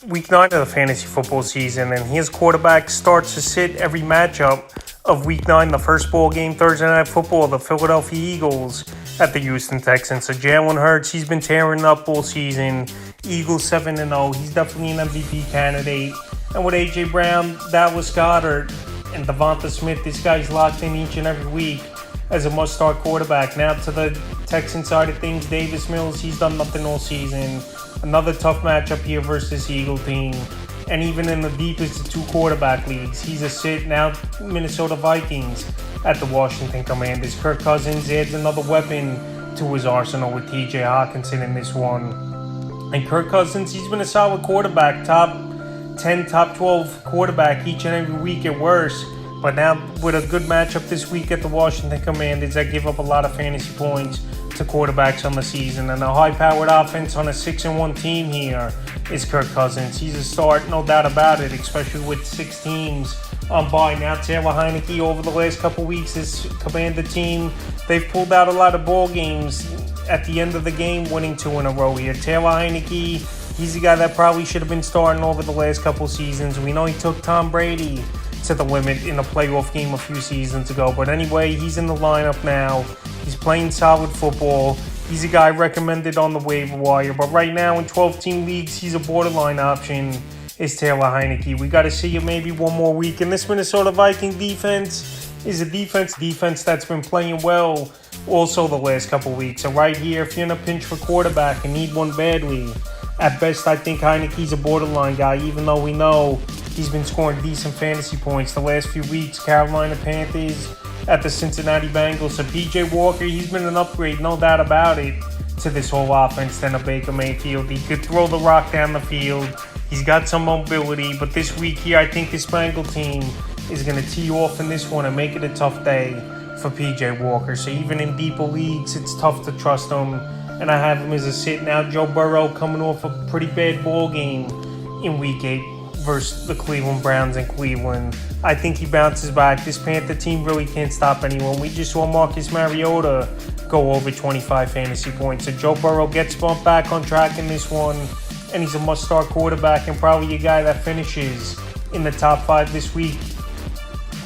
week 9 of the fantasy football season, and his quarterback starts to sit every matchup of week 9, the first bowl game, Thursday Night Football, the Philadelphia Eagles at the Houston Texans. So Jalen Hurts, he's been tearing up all season. Eagles 7-0. He's definitely an MVP candidate. And with A.J. Brown, Dallas Goedert, and Devonta Smith, this guy's locked in each and every week as a must-start quarterback. Now to the Texan side of things, Davis Mills, he's done nothing all season. Another tough matchup here versus the Eagle team. And even in the deepest of two quarterback leagues, he's a sit. Now Minnesota Vikings at the Washington Commanders. Kirk Cousins adds another weapon to his arsenal with T.J. Hockenson in this one. And Kirk Cousins, he's been a solid quarterback, top 10, top 12 quarterback each and every week at worst. But now with a good matchup this week at the Washington Commanders that give up a lot of fantasy points to quarterbacks on the season. And a high-powered offense on a 6-1 team here is Kirk Cousins. He's a start, no doubt about it, especially with 6 teams on bye. Now Taylor Heineke over the last couple weeks, this Commander team, they've pulled out a lot of ball games at the end of the game, winning 2 in a row here. Taylor Heineke, he's a guy that probably should have been starting over the last couple seasons. We know he took Tom Brady to the limit in a playoff game a few seasons ago. But anyway, he's in the lineup now. He's playing solid football. He's a guy recommended on the waiver wire. But right now in 12-team leagues, he's a borderline option, is Taylor Heineke. We got to see him maybe one more week. And this Minnesota Viking defense is a defense that's been playing well also the last couple weeks. So right here, if you're in a pinch for quarterback and need one badly, at best, I think Heineke's a borderline guy, even though we know he's been scoring decent fantasy points the last few weeks. Carolina Panthers at the Cincinnati Bengals. So P.J. Walker, he's been an upgrade, no doubt about it, to this whole offense than a Baker Mayfield. He could throw the rock down the field. He's got some mobility. But this week here, I think this Bengal team is going to tee off in this one and make it a tough day for P.J. Walker. So even in deeper leagues, it's tough to trust him. And I have him as a sit. Now Joe Burrow coming off a pretty bad ball game in Week 8 versus the Cleveland Browns in Cleveland. I think he bounces back. This Panther team really can't stop anyone. We just saw Marcus Mariota go over 25 fantasy points. So Joe Burrow gets bumped back on track in this one. And he's a must-start quarterback and probably a guy that finishes in the top 5 this week.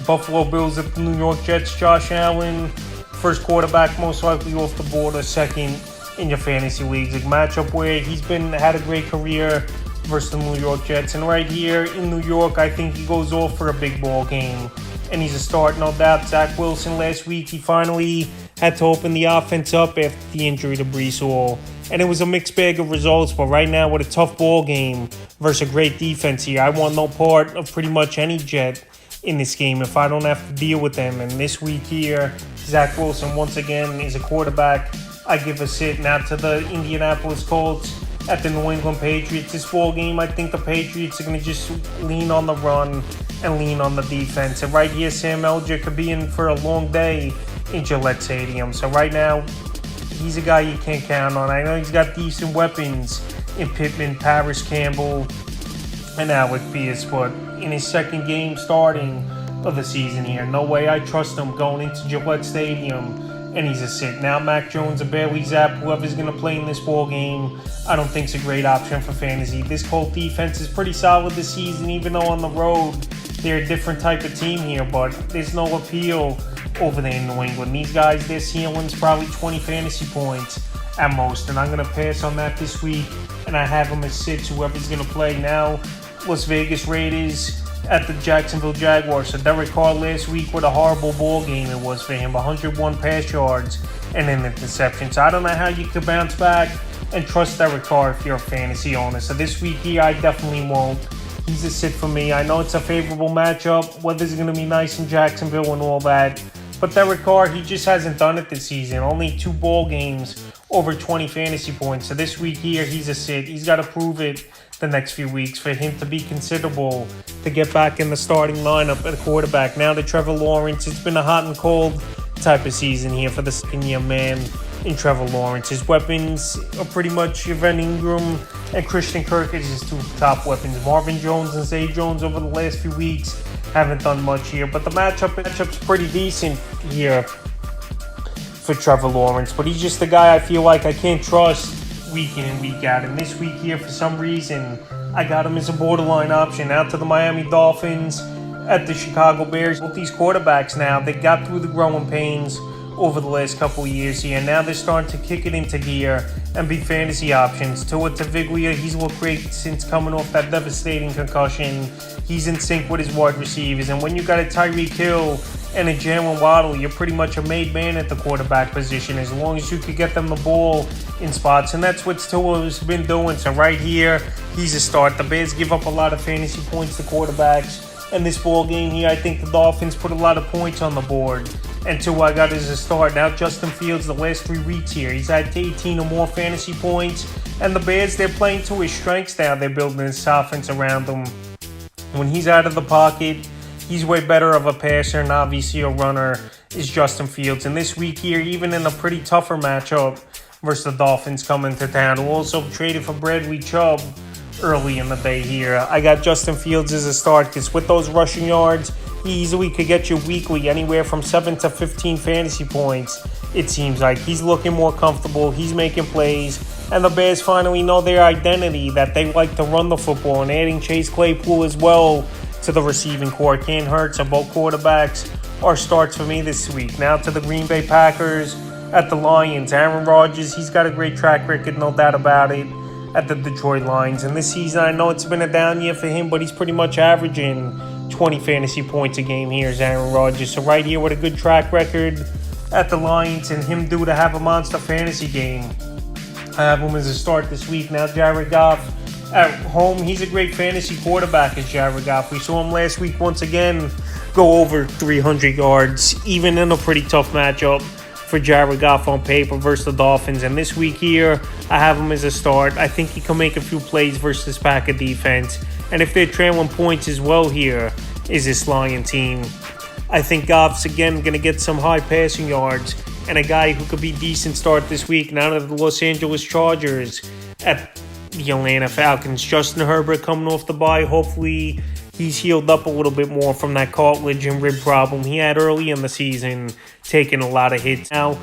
Buffalo Bills at the New York Jets. Josh Allen, first quarterback most likely off the board, or second in your fantasy leagues. A matchup where he's had a great career versus the New York Jets. And right here in New York, I think he goes off for a big ball game. And he's a start, no doubt. Zach Wilson last week, he finally had to open the offense up after the injury to Breece Hall. And it was a mixed bag of results. But right now, with a tough ball game versus a great defense here, I want no part of pretty much any Jet in this game if I don't have to deal with them. And this week here, Zach Wilson once again is a quarterback I give a sit. Now to the Indianapolis Colts at the New England Patriots. This ball game, I think the Patriots are going to just lean on the run and lean on the defense. And right here, Sam Ellinger could be in for a long day in Gillette Stadium. So right now, he's a guy you can't count on. I know he's got decent weapons in Pittman, Paris Campbell, and Alec Pierce, but in his second game starting of the season here, no way I trust him going into Gillette Stadium. And he's a sit. Now Mac Jones or Bailey Zapp, whoever's going to play in this ball game, I don't think it's a great option for fantasy. This Colt defense is pretty solid this season, even though on the road they're a different type of team here, but there's no appeal over there in New England. These guys, their ceiling's probably 20 fantasy points at most, and I'm going to pass on that this week, and I have them as sits, whoever's going to play. Now Las Vegas Raiders at the Jacksonville Jaguars. So Derek Carr last week, what a horrible ball game it was for him. 101 pass yards and an interception. So I don't know how you could bounce back and trust Derek Carr if you're a fantasy owner. So this week here, I definitely won't. He's a sit for me. I know it's a favorable matchup. Weather's going to be nice in Jacksonville and all that. But Derek Carr, he just hasn't done it this season. Only 2 ball games over 20 fantasy points. So this week here, he's a sit. He's got to prove it the next few weeks for him to be considerable to get back in the starting lineup at quarterback. Now to Trevor Lawrence, it's been a hot and cold type of season here for the second-year man in Trevor Lawrence. His weapons are pretty much Evan Ingram and Christian Kirk as his 2 top weapons. Marvin Jones and Zay Jones over the last few weeks haven't done much here, but the matchup's pretty decent here for Trevor Lawrence. But he's just a guy I feel like I can't trust week in and week out. And this week here, for some reason, I got him as a borderline option. Out to the Miami Dolphins, at the Chicago Bears. Both these quarterbacks now, they got through the growing pains over the last couple of years here. Now they're starting to kick it into gear and be fantasy options. Tua Tagovailoa, he's looked great since coming off that devastating concussion. He's in sync with his wide receivers. And when you got a Tyreek Hill and a Jalen Waddle, you're pretty much a made man at the quarterback position as long as you could get them the ball in spots. And that's what Tua's been doing. So right here, he's a start. The Bears give up a lot of fantasy points to quarterbacks. And this ball game here, I think the Dolphins put a lot of points on the board. And Tua I got as a start. Now Justin Fields, the last 3 weeks here, he's had 18 or more fantasy points. And the Bears, they're playing to his strengths now. They're building this offense around him. When he's out of the pocket, he's way better of a passer, and obviously a runner is Justin Fields. And this week here, even in a pretty tougher matchup versus the Dolphins coming to town, who also traded for Bradley Chubb early in the day here, I got Justin Fields as a start because with those rushing yards, he easily could get you weekly anywhere from 7 to 15 fantasy points. It seems like he's looking more comfortable, he's making plays, and the Bears finally know their identity, that they like to run the football, and adding Chase Claypool as well to the receiving core can't hurt. So both quarterbacks are starts for me this week. Now to the Green Bay Packers, at the Lions. Aaron Rodgers, he's got a great track record, no doubt about it, at the Detroit Lions. And this season, I know it's been a down year for him, but he's pretty much averaging 20 fantasy points a game here is Aaron Rodgers. So right here with a good track record at the Lions, and him due to have a monster fantasy game, I have him as a start this week. Now Jared Goff at home, he's a great fantasy quarterback as Jared Goff. We saw him last week once again go over 300 yards, even in a pretty tough matchup for Jared Goff on paper versus the Dolphins. And this week here, I have him as a start. I think he can make a few plays versus this Packer defense. And if they're trailing points as well here, is this Lion team, I think Goff's again going to get some high passing yards, and a guy who could be decent start this week. Now to the Los Angeles Chargers at the Atlanta Falcons. Justin Herbert coming off the bye. Hopefully he's healed up a little bit more from that cartilage and rib problem he had early in the season, taking a lot of hits. Now,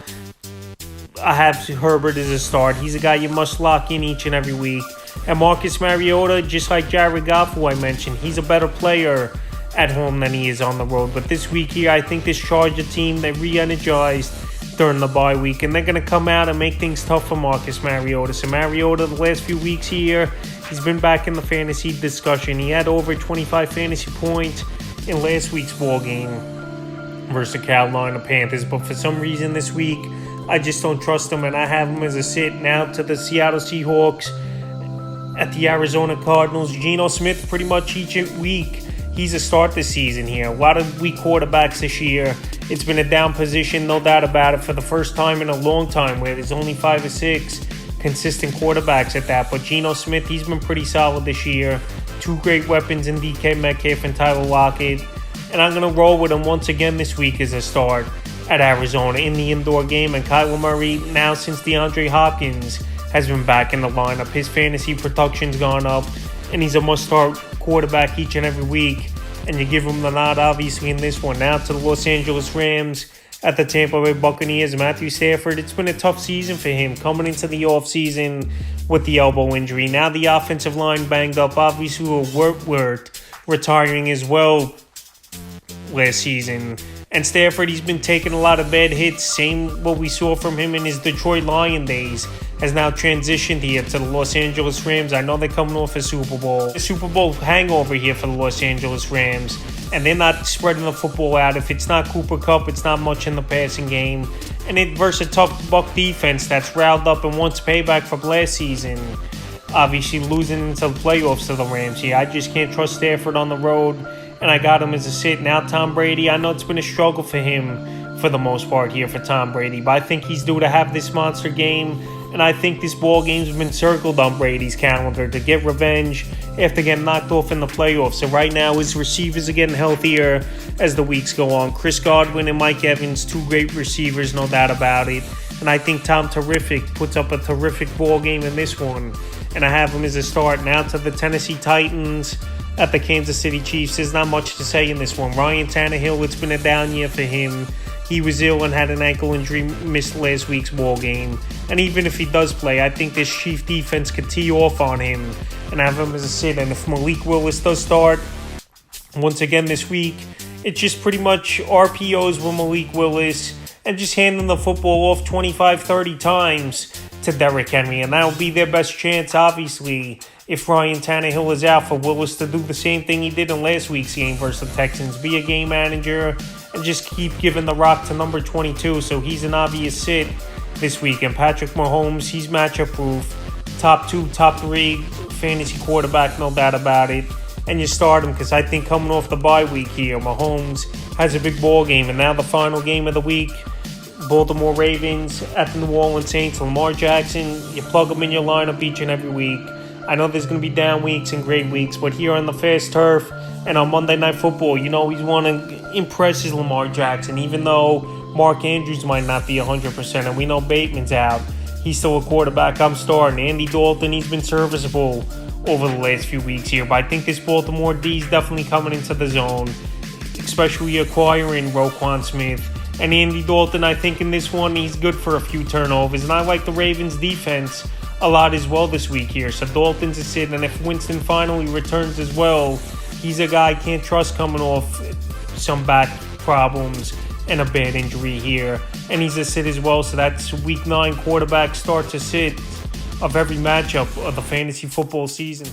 I have Herbert as a start. He's a guy you must lock in each and every week. And Marcus Mariota, just like Jared Goff, who I mentioned, he's a better player at home than he is on the road. But this week here, I think this Charger team, they re-energized during the bye week, and they're going to come out and make things tough for Marcus Mariota. So Mariota, the last few weeks here, he's been back in the fantasy discussion. He had over 25 fantasy points in last week's ball game versus the Carolina Panthers. But for some reason this week, I just don't trust him, and I have him as a sit. Now to the Seattle Seahawks at the Arizona Cardinals. Geno Smith pretty much each week, he's a start this season here. A lot of weak quarterbacks this year. It's been a down position, no doubt about it, for the first time in a long time where there's only 5 or 6 consistent quarterbacks at that. But Geno Smith, he's been pretty solid this year. 2 great weapons in DK Metcalf and Tyler Lockett. And I'm going to roll with him once again this week as a start at Arizona in the indoor game. And Kyler Murray, now since DeAndre Hopkins has been back in the lineup, his fantasy production's gone up, and he's a must-start quarterback each and every week. And you give him the nod, obviously, in this one. Now to the Los Angeles Rams at the Tampa Bay Buccaneers. Matthew Stafford, it's been a tough season for him coming into the offseason with the elbow injury. Now the offensive line banged up. Obviously, Whitworth retiring as well last season. And Stafford, he's been taking a lot of bad hits. Same what we saw from him in his Detroit Lion days. Has now transitioned here to the Los Angeles Rams. I know they're coming off a Super Bowl. A Super Bowl hangover here for the Los Angeles Rams. And they're not spreading the football out. If it's not Cooper Kupp, it's not much in the passing game. And it versus a tough Buck defense that's riled up and wants payback from last season. Obviously losing into the playoffs to the Rams here. I just can't trust Stafford on the road. And I got him as a sit. Now Tom Brady, I know it's been a struggle for him for the most part here for Tom Brady. But I think he's due to have this monster game. And I think this ball game's been circled on Brady's calendar to get revenge after getting knocked off in the playoffs. So right now his receivers are getting healthier as the weeks go on. Chris Godwin and Mike Evans, 2 great receivers, no doubt about it. And I think Tom Terrific puts up a terrific ball game in this one. And I have him as a start. Now to the Tennessee Titans at the Kansas City Chiefs. There's not much to say in this one. Ryan Tannehill, it's been a down year for him. He was ill and had an ankle injury, missed last week's ball game. And even if he does play, I think this Chief defense could tee off on him and have him as a sit. And if Malik Willis does start once again this week, it's just pretty much RPOs with Malik Willis and just handing the football off 25, 30 times to Derrick Henry. And that'll be their best chance, obviously, if Ryan Tannehill is out, for Willis to do the same thing he did in last week's game versus the Texans. Be a game manager and just keep giving the rock to number 22. So he's an obvious sit this week. And Patrick Mahomes, he's matchup proof. Top 2, top 3 fantasy quarterback, no doubt about it. And you start him because I think coming off the bye week here, Mahomes has a big ball game. And now the final game of the week, Baltimore Ravens at the New Orleans Saints. Lamar Jackson, you plug him in your lineup each and every week. I know there's going to be down weeks and great weeks, but here on the fast turf and on Monday Night Football, you know he's want to impress his Lamar Jackson, even though Mark Andrews might not be 100%, and we know Bateman's out. He's still a quarterback I'm starting. Andy Dalton, he's been serviceable over the last few weeks here, but I think this Baltimore D is definitely coming into the zone, especially acquiring Roquan Smith. And Andy Dalton, I think in this one, he's good for a few turnovers, and I like the Ravens' defense a lot as well this week here. So Dalton's a sit, and if Winston finally returns as well, he's a guy I can't trust coming off some back problems and a bad injury here. And he's a sit as well, so that's week 9 quarterback start to sit of every matchup of the fantasy football season.